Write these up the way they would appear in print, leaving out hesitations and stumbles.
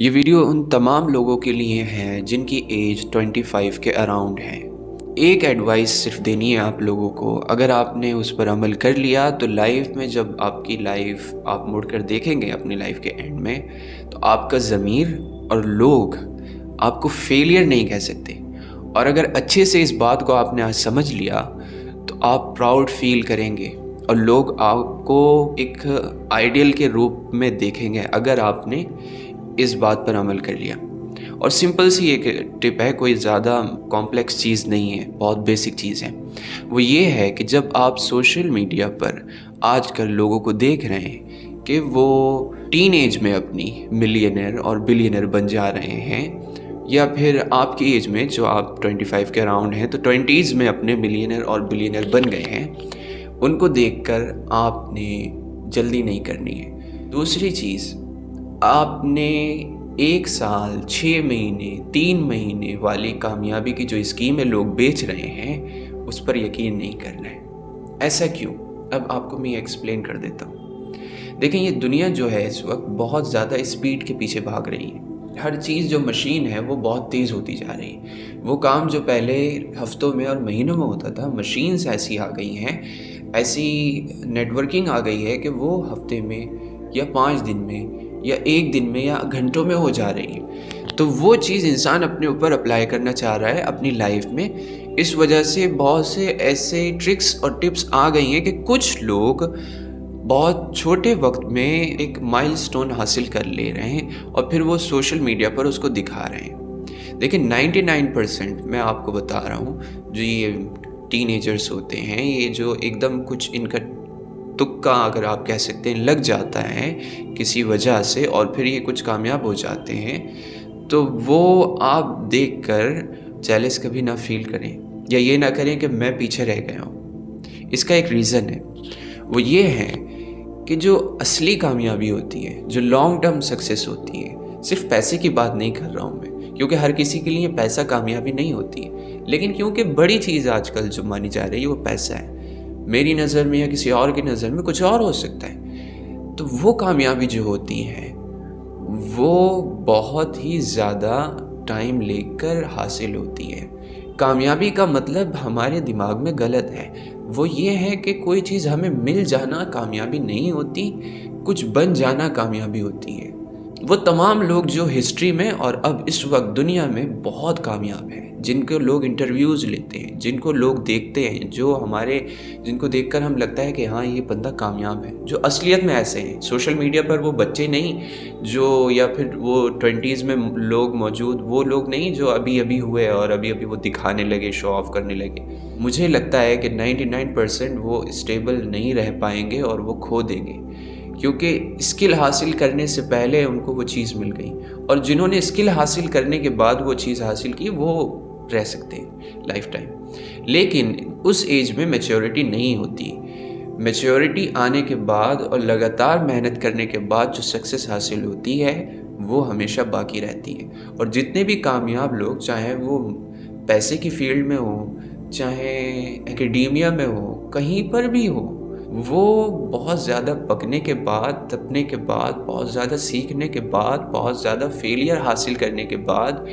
ये वीडियो उन तमाम लोगों के लिए है जिनकी एज 25 के अराउंड है। एक एडवाइस सिर्फ देनी है आप लोगों को, अगर आपने उस पर अमल कर लिया तो लाइफ में जब आपकी लाइफ आप मुड़कर देखेंगे अपनी लाइफ के एंड में, तो आपका ज़मीर और लोग आपको फेलियर नहीं कह सकते। और अगर अच्छे से इस बात को आपने आज समझ लिया तो आप प्राउड फील करेंगे और लोग आपको एक आइडियल के रूप में देखेंगे अगर आपने इस बात पर अमल कर लिया। और सिंपल सी एक टिप है, कोई ज़्यादा कॉम्प्लेक्स चीज़ नहीं है, बहुत बेसिक चीज़ है। वो ये है कि जब आप सोशल मीडिया पर आजकल लोगों को देख रहे हैं कि वो टीन एज में अपनी मिलियनर और बिलियनर बन जा रहे हैं, या फिर आपकी एज में जो आप 25 के अराउंड हैं तो 20s में अपने मिलियनर और बिलियनर बन गए हैं, उनको देखकर आपने जल्दी नहीं करनी है। दूसरी चीज़, आपने 1 साल 6 महीने 3 महीने वाली कामयाबी की जो स्कीमें लोग बेच रहे हैं उस पर यकीन नहीं करना है। ऐसा क्यों? अब आपको मैं एक्सप्लेन कर देता हूँ। देखें, ये दुनिया जो है इस वक्त बहुत ज़्यादा स्पीड के पीछे भाग रही है। हर चीज़ जो मशीन है वो बहुत तेज़ होती जा रही है। वो काम जो पहले हफ्तों में और महीनों में होता था, मशीन्स ऐसी आ गई हैं, ऐसी नेटवर्किंग आ गई है कि वो हफ्ते में या 5 दिन में या 1 दिन में या घंटों में हो जा रही है। तो वो चीज़ इंसान अपने ऊपर अप्लाई करना चाह रहा है अपनी लाइफ में। इस वजह से बहुत से ऐसे ट्रिक्स और टिप्स आ गई हैं कि कुछ लोग बहुत छोटे वक्त में एक माइलस्टोन हासिल कर ले रहे हैं और फिर वो सोशल मीडिया पर उसको दिखा रहे हैं। देखिए 99% मैं आपको बता रहा हूँ, जो ये टीनेजर्स होते हैं, ये जो एकदम कुछ इनका तुक्का अगर आप कह सकते हैं लग जाता है किसी वजह से और फिर ये कुछ कामयाब हो जाते हैं, तो वो आप देखकर जेलस कभी ना फील करें या ये ना करें कि मैं पीछे रह गया हूँ। इसका एक रीज़न है, वो ये है कि जो असली कामयाबी होती है, जो लॉन्ग टर्म सक्सेस होती है, सिर्फ पैसे की बात नहीं कर रहा हूँ मैं, क्योंकि हर किसी के लिए पैसा कामयाबी नहीं होती है, लेकिन क्योंकि बड़ी चीज़ आजकल जो मानी जा रही है वो पैसा है। मेरी नज़र में या किसी और की नज़र में कुछ और हो सकता है। तो वो कामयाबी जो होती है वो बहुत ही ज़्यादा टाइम लेकर हासिल होती है। कामयाबी का मतलब हमारे दिमाग में गलत है, वो ये है कि कोई चीज़ हमें मिल जाना कामयाबी नहीं होती, कुछ बन जाना कामयाबी होती है। वो तमाम लोग जो हिस्ट्री में और अब इस वक्त दुनिया में बहुत कामयाब हैं, जिनको लोग इंटरव्यूज़ लेते हैं, जिनको लोग देखते हैं, जिनको देखकर हम लगता है कि हाँ ये बंदा कामयाब है, जो असलियत में ऐसे हैं। सोशल मीडिया पर वो बच्चे नहीं जो, या फिर वो 20s में लोग मौजूद, वो लोग नहीं जो अभी अभी हुए और अभी अभी वो दिखाने लगे, शो ऑफ करने लगे। मुझे लगता है कि 99% वो स्टेबल नहीं रह पाएंगे और वो खो देंगे, क्योंकि स्किल हासिल करने से पहले उनको वो चीज़ मिल गई, और जिन्होंने स्किल हासिल करने के बाद वो चीज़ हासिल की वो रह सकते हैं लाइफ टाइम। लेकिन उस एज में मैच्योरिटी नहीं होती। मैच्योरिटी आने के बाद और लगातार मेहनत करने के बाद जो सक्सेस हासिल होती है वो हमेशा बाकी रहती है। और जितने भी कामयाब लोग, चाहे वो पैसे की फील्ड में हो, चाहे एकेडेमिया में हो, कहीं पर भी हो, वो बहुत ज़्यादा पकने के बाद, तपने के बाद, बहुत ज़्यादा सीखने के बाद, बहुत ज़्यादा फेलियर हासिल करने के बाद,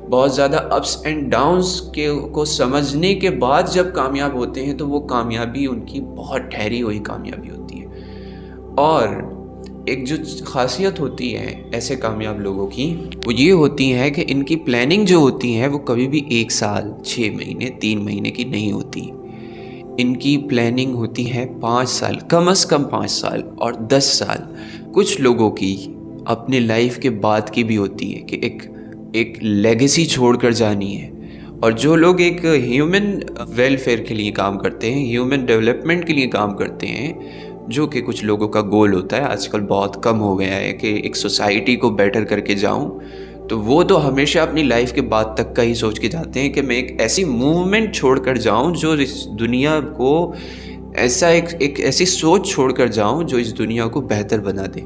बहुत ज़्यादा अप्स एंड डाउन्स को समझने के बाद जब कामयाब होते हैं तो वो कामयाबी उनकी बहुत ठहरी हुई कामयाबी होती है। और एक जो खासियत होती है ऐसे कामयाब लोगों की, वो ये होती है कि इनकी प्लानिंग जो होती है वो कभी भी 1 साल 6 महीने 3 महीने की नहीं होती। इनकी प्लानिंग होती है 5 साल, कम से कम 5 साल और 10 साल। कुछ लोगों की अपने लाइफ के बाद की भी होती है कि एक लेगेसी छोड़कर जानी है। और जो लोग एक ह्यूमन वेलफेयर के लिए काम करते हैं, ह्यूमन डेवलपमेंट के लिए काम करते हैं, जो कि कुछ लोगों का गोल होता है, आजकल बहुत कम हो गया है कि एक सोसाइटी को बेटर करके जाऊं, तो वो तो हमेशा अपनी लाइफ के बाद तक का ही सोच के जाते हैं कि मैं एक ऐसी मूवमेंट छोड़कर जाऊं जो इस दुनिया को एक ऐसी सोच छोड़कर जाऊं जो इस दुनिया को बेहतर बना दे।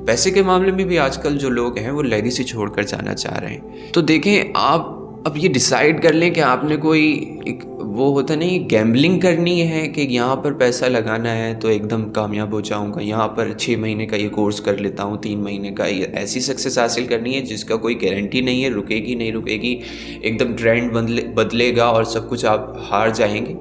पैसे के मामले में भी आजकल जो लोग हैं वो लेगेसी छोड़कर जाना चाह रहे हैं। तो देखें, आप अब ये डिसाइड कर लें कि आपने कोई एक वो होता नहीं गैम्बलिंग करनी है कि यहाँ पर पैसा लगाना है तो एकदम कामयाब हो जाऊँगा, यहाँ पर 6 महीने का ये कोर्स कर लेता हूँ, 3 महीने का, ये ऐसी सक्सेस हासिल करनी है जिसका कोई गारंटी नहीं है, रुकेगी नहीं रुकेगी, एकदम ट्रेंड बदलेगा और सब कुछ आप हार जाएंगे,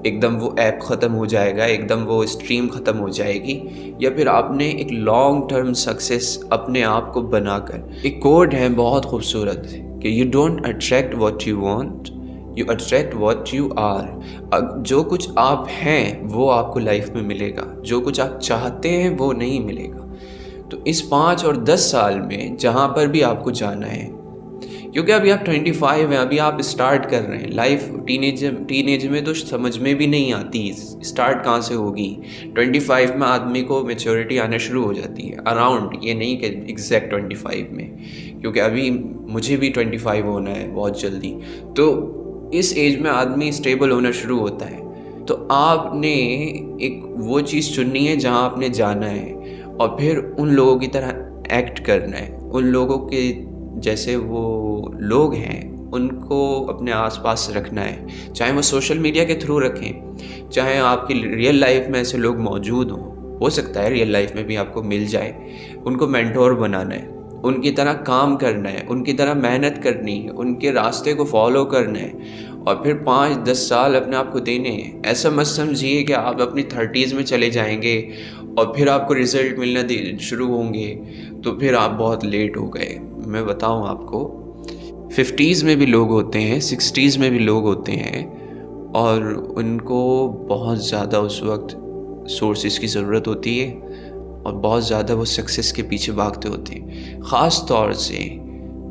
एकदम वो ऐप ख़त्म हो जाएगा, एकदम वो स्ट्रीम ख़त्म हो जाएगी। या फिर आपने एक लॉन्ग टर्म सक्सेस अपने आप को बनाकर, एक कोड है बहुत खूबसूरत कि you don't attract what you want, you attract what you are. जो कुछ आप हैं वो आपको लाइफ में मिलेगा, जो कुछ आप चाहते हैं वो नहीं मिलेगा। तो इस 5 और 10 साल में जहाँ पर भी आपको जाना है, क्योंकि अभी आप 25 हैं, अभी आप स्टार्ट कर रहे हैं लाइफ। टीनेज में तो समझ में भी नहीं आती स्टार्ट कहाँ से होगी। 25 में आदमी को मैच्योरिटी आना शुरू हो जाती है, अराउंड, ये नहीं कि एग्जैक्ट 25 में, क्योंकि अभी मुझे भी 25 होना है बहुत जल्दी। तो इस एज में आदमी स्टेबल होना शुरू होता है। तो आपने एक वो चीज़ चुननी है जहाँ आपने जाना है, और फिर उन लोगों की तरह एक्ट करना है, उन लोगों के जैसे वो लोग हैं उनको अपने आसपास रखना है, चाहे वो सोशल मीडिया के थ्रू रखें, चाहे आपकी रियल लाइफ में ऐसे लोग मौजूद हों, हो सकता है रियल लाइफ में भी आपको मिल जाए। उनको मेंटोर बनाना है, उनकी तरह काम करना है, उनकी तरह मेहनत करनी है, उनके रास्ते को फॉलो करना है, और फिर 5-10 साल अपने आप को देने हैं। ऐसा मत समझिए कि आप अपनी 30s में चले जाएंगे और फिर आपको रिज़ल्ट मिलना शुरू होंगे तो फिर आप बहुत लेट हो गए। मैं बताऊं आपको, 50s में भी लोग होते हैं, 60s में भी लोग होते हैं, और उनको बहुत ज़्यादा उस वक्त सोर्सेज की ज़रूरत होती है और बहुत ज़्यादा वो सक्सेस के पीछे भागते होते हैं। ख़ास तौर से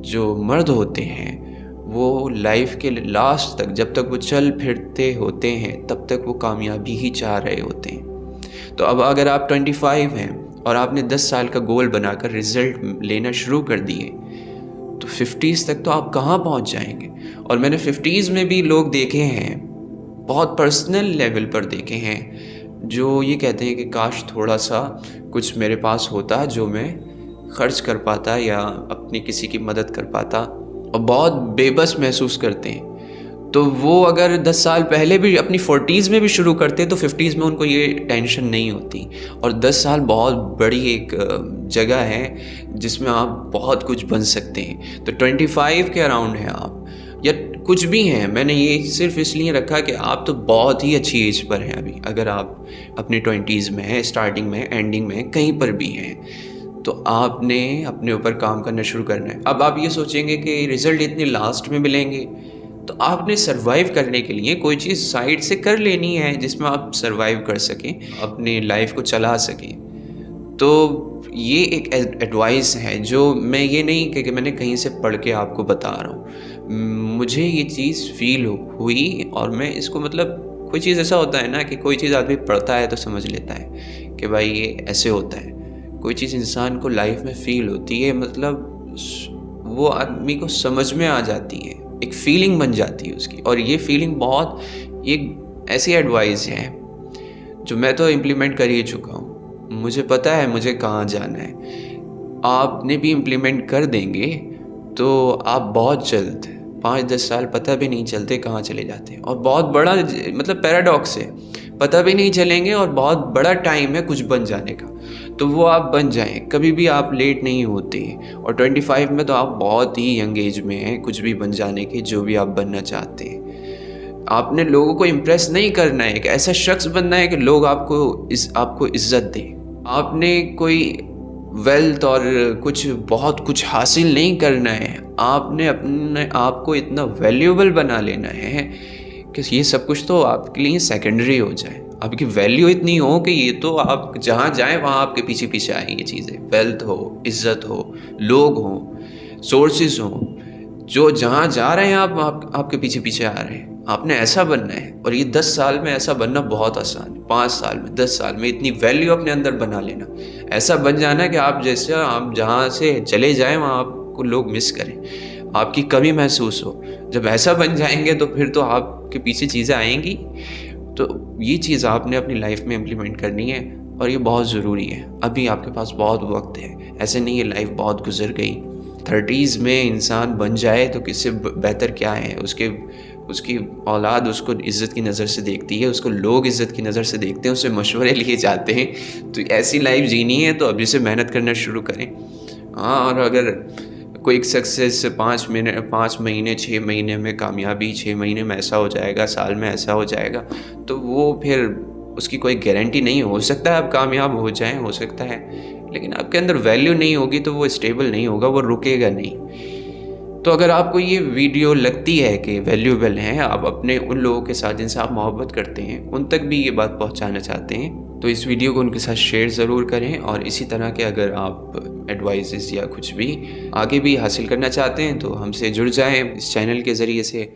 जो मर्द होते हैं वो लाइफ के लास्ट तक, जब तक वो चल फिरते होते हैं तब तक वो कामयाबी ही चाह रहे होते हैं। तो अब अगर आप 25 हैं और आपने 10 साल का गोल बनाकर रिज़ल्ट लेना शुरू कर दिए, तो 50s तक तो आप कहाँ पहुँच जाएंगे। और मैंने 50s में भी लोग देखे हैं, बहुत पर्सनल लेवल पर देखे हैं, जो ये कहते हैं कि काश थोड़ा सा कुछ मेरे पास होता जो मैं खर्च कर पाता या अपनी किसी की मदद कर पाता, और बहुत बेबस महसूस करते हैं। तो वो अगर 10 साल पहले भी अपनी 40s में भी शुरू करते तो 50s में उनको ये टेंशन नहीं होती। और 10 साल बहुत बड़ी एक जगह है जिसमें आप बहुत कुछ बन सकते हैं। तो 25 के अराउंड हैं आप, या कुछ भी हैं, मैंने ये सिर्फ इसलिए रखा कि आप तो बहुत ही अच्छी एज पर हैं अभी। अगर आप अपने 20s में हैं, स्टार्टिंग में, एंडिंग में, कहीं पर भी हैं, तो आपने अपने ऊपर काम करना शुरू करना है। अब आप ये सोचेंगे कि रिज़ल्ट इतने लास्ट में मिलेंगे, तो आपने सरवाइव करने के लिए कोई चीज़ साइड से कर लेनी है जिसमें आप सरवाइव कर सकें, अपनी लाइफ को चला सकें। तो ये एक एडवाइस है जो मैं ये नहीं कि मैंने कहीं से पढ़ के आपको बता रहा हूँ, मुझे ये चीज़ फील हुई, और मैं इसको, मतलब कोई चीज़ ऐसा होता है ना कि कोई चीज़ आदमी पढ़ता है तो समझ लेता है कि भाई ये ऐसे होता है। कोई चीज़ इंसान को लाइफ में फ़ील होती है, मतलब वो आदमी को समझ में आ जाती है, एक फीलिंग बन जाती है उसकी। और ये फीलिंग बहुत एक ऐसी एडवाइस है जो मैं तो इम्प्लीमेंट कर ही चुका हूँ, मुझे पता है मुझे कहाँ जाना है। आपने भी इम्प्लीमेंट कर देंगे तो आप बहुत जल्द 5-10 साल पता भी नहीं चलते कहाँ चले जाते हैं। और बहुत बड़ा, मतलब पैराडॉक्स है, पता भी नहीं चलेंगे और बहुत बड़ा टाइम है कुछ बन जाने का, तो वो आप बन जाएं। कभी भी आप लेट नहीं होते। और 25 में तो आप बहुत ही यंग एज में हैं कुछ भी बन जाने के, जो भी आप बनना चाहते हैं। आपने लोगों को इम्प्रेस नहीं करना है, एक ऐसा शख्स बनना है कि लोग आपको इज्जत दें। आपने कोई वेल्थ और बहुत कुछ हासिल नहीं करना है, आपने अपने आप को इतना वैल्यूएबल बना लेना है कि ये सब कुछ तो आपके लिए सेकेंडरी हो जाए, आपकी वैल्यू इतनी हो कि ये तो आप जहाँ जाएं वहाँ आपके पीछे पीछे आएँ ये चीज़ें। वेल्थ हो, इज्जत हो, लोग हों, सोर्सेज हों, जो जहाँ जा रहे हैं आपके पीछे पीछे आ रहे हैं। आपने ऐसा बनना है, और ये 10 साल में ऐसा बनना बहुत आसान है। 5 साल में, 10 साल में इतनी वैल्यू अपने अंदर बना लेना, ऐसा बन जाना कि आप जहाँ से चले जाएं वहाँ आपको लोग मिस करें, आपकी कमी महसूस हो। जब ऐसा बन जाएंगे तो फिर तो आपके पीछे चीज़ें आएंगी। तो ये चीज़ आपने अपनी लाइफ में इम्प्लीमेंट करनी है, और ये बहुत ज़रूरी है। अभी आपके पास बहुत वक्त है, ऐसे नहीं है लाइफ बहुत गुजर गई, 30s में इंसान बन जाए तो किससे बेहतर क्या है। उसकी औलाद उसको इज़्ज़त की नज़र से देखती है, उसको लोग इज़्ज़त की नज़र से देखते हैं, उससे मशवरे लिए जाते हैं। तो ऐसी लाइफ जीनी है तो अभी से मेहनत करना शुरू करें। हाँ, और अगर क्विक सक्सेस 5 महीने 6 महीने में कामयाबी, 6 महीने में ऐसा हो जाएगा, साल में ऐसा हो जाएगा, तो वो फिर उसकी कोई गारंटी नहीं। हो सकता है आप कामयाब हो जाएँ, हो सकता है, लेकिन आपके अंदर वैल्यू नहीं होगी तो वो स्टेबल नहीं होगा, वो रुकेगा नहीं। तो अगर आपको ये वीडियो लगती है कि वैल्यूएबल है, आप अपने उन लोगों के साथ जिनसे आप मोहब्बत करते हैं, उन तक भी ये बात पहुंचाना चाहते हैं, तो इस वीडियो को उनके साथ शेयर ज़रूर करें। और इसी तरह के अगर आप एडवाइसेस या कुछ भी आगे भी हासिल करना चाहते हैं तो हमसे जुड़ जाएं इस चैनल के ज़रिए से।